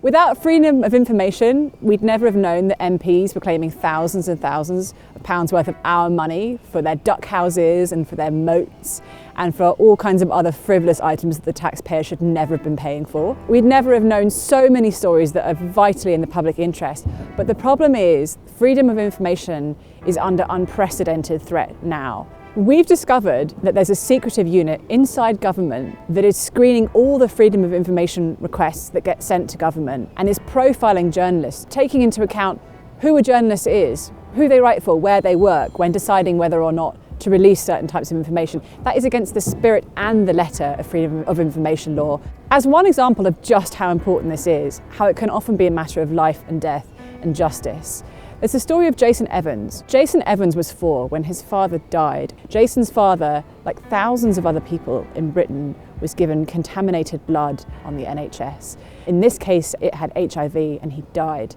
Without freedom of information, we'd never have known that MPs were claiming thousands and thousands of pounds worth of our money for their duck houses and for their moats and for all kinds of other frivolous items that the taxpayer should never have been paying for. We'd never have known so many stories that are vitally in the public interest. But the problem is, freedom of information is under unprecedented threat now. We've discovered that there's a secretive unit inside government that is screening all the freedom of information requests that get sent to government and is profiling journalists, taking into account who a journalist is, who they write for, where they work, when deciding whether or not to release certain types of information. That is against the spirit and the letter of freedom of information law. As one example of just how important this is, how it can often be a matter of life and death and justice, there's the story of Jason Evans. Jason Evans was 4 when his father died. Jason's father, like thousands of other people in Britain, was given contaminated blood on the NHS. In this case, it had HIV and he died.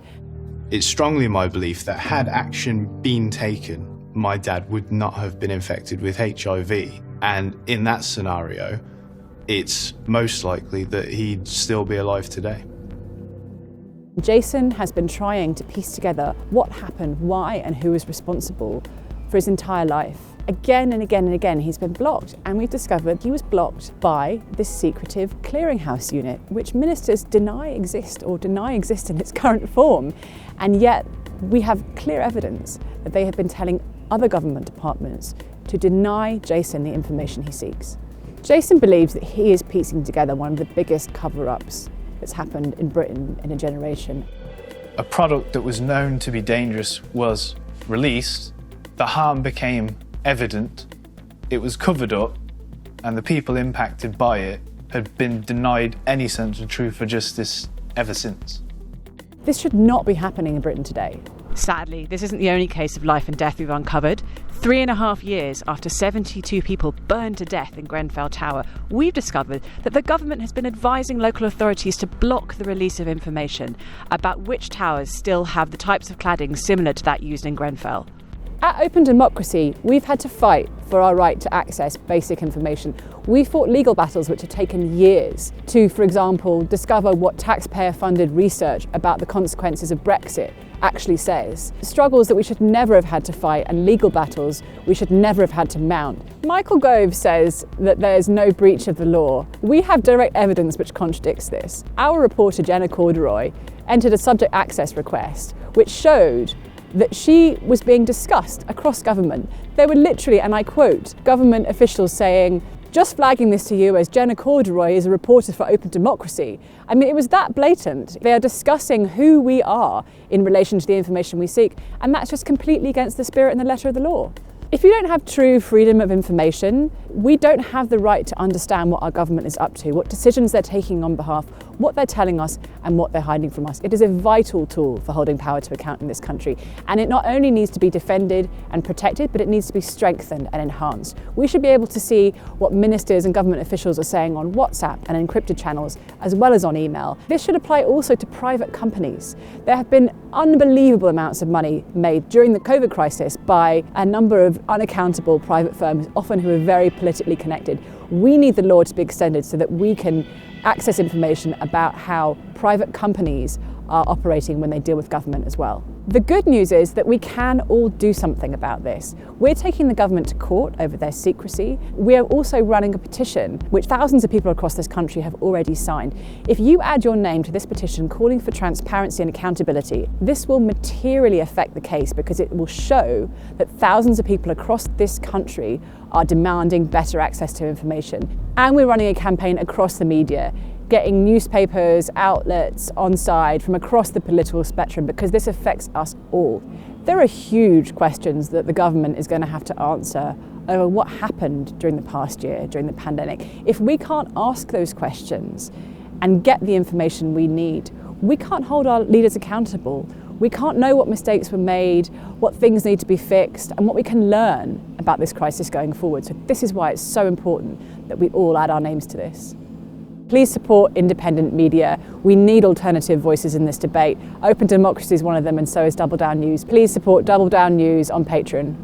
It's strongly my belief that had action been taken, my dad would not have been infected with HIV. And in that scenario, it's most likely that he'd still be alive today. Jason has been trying to piece together what happened, why and who was responsible for his entire life. Again and again and again he's been blocked, and we've discovered he was blocked by this secretive clearinghouse unit, which ministers deny exist in its current form. And yet we have clear evidence that they have been telling other government departments to deny Jason the information he seeks. Jason believes that he is piecing together one of the biggest cover-ups that's happened in Britain in a generation. A product that was known to be dangerous was released, the harm became evident, it was covered up, and the people impacted by it had been denied any sense of truth or justice ever since. This should not be happening in Britain today. Sadly, this isn't the only case of life and death we've uncovered. 3.5 years after 72 people burned to death in Grenfell Tower, we've discovered that the government has been advising local authorities to block the release of information about which towers still have the types of cladding similar to that used in Grenfell. At Open Democracy, we've had to fight for our right to access basic information. We fought legal battles which have taken years to, for example, discover what taxpayer-funded research about the consequences of Brexit actually says. Struggles that we should never have had to fight and legal battles we should never have had to mount. Michael Gove says that there's no breach of the law. We have direct evidence which contradicts this. Our reporter, Jenna Corduroy, entered a subject access request which showed that she was being discussed across government. There were literally, and I quote, government officials saying, "Just flagging this to you as Jenna Corduroy is a reporter for Open Democracy." I mean, it was that blatant. They are discussing who we are in relation to the information we seek, and that's just completely against the spirit and the letter of the law. If you don't have true freedom of information, we don't have the right to understand what our government is up to, what decisions they're taking on behalf, what they're telling us and what they're hiding from us. It is a vital tool for holding power to account in this country. And it not only needs to be defended and protected, but it needs to be strengthened and enhanced. We should be able to see what ministers and government officials are saying on WhatsApp and encrypted channels, as well as on email. This should apply also to private companies. There have been unbelievable amounts of money made during the COVID crisis by a number of unaccountable private firms, often who are very politically connected. We need the law to be extended so that we can access information about how private companies are operating when they deal with government as well. The good news is that we can all do something about this. We're taking the government to court over their secrecy. We are also running a petition, which thousands of people across this country have already signed. If you add your name to this petition calling for transparency and accountability, this will materially affect the case because it will show that thousands of people across this country are demanding better access to information. And we're running a campaign across the media, getting newspapers, outlets on side from across the political spectrum, because this affects us all. There are huge questions that the government is going to have to answer over what happened during the past year, during the pandemic. If we can't ask those questions and get the information we need, we can't hold our leaders accountable. We can't know what mistakes were made, what things need to be fixed, and what we can learn about this crisis going forward. So this is why it's so important that we all add our names to this. Please support independent media. We need alternative voices in this debate. Open Democracy is one of them, and so is Double Down News. Please support Double Down News on Patreon.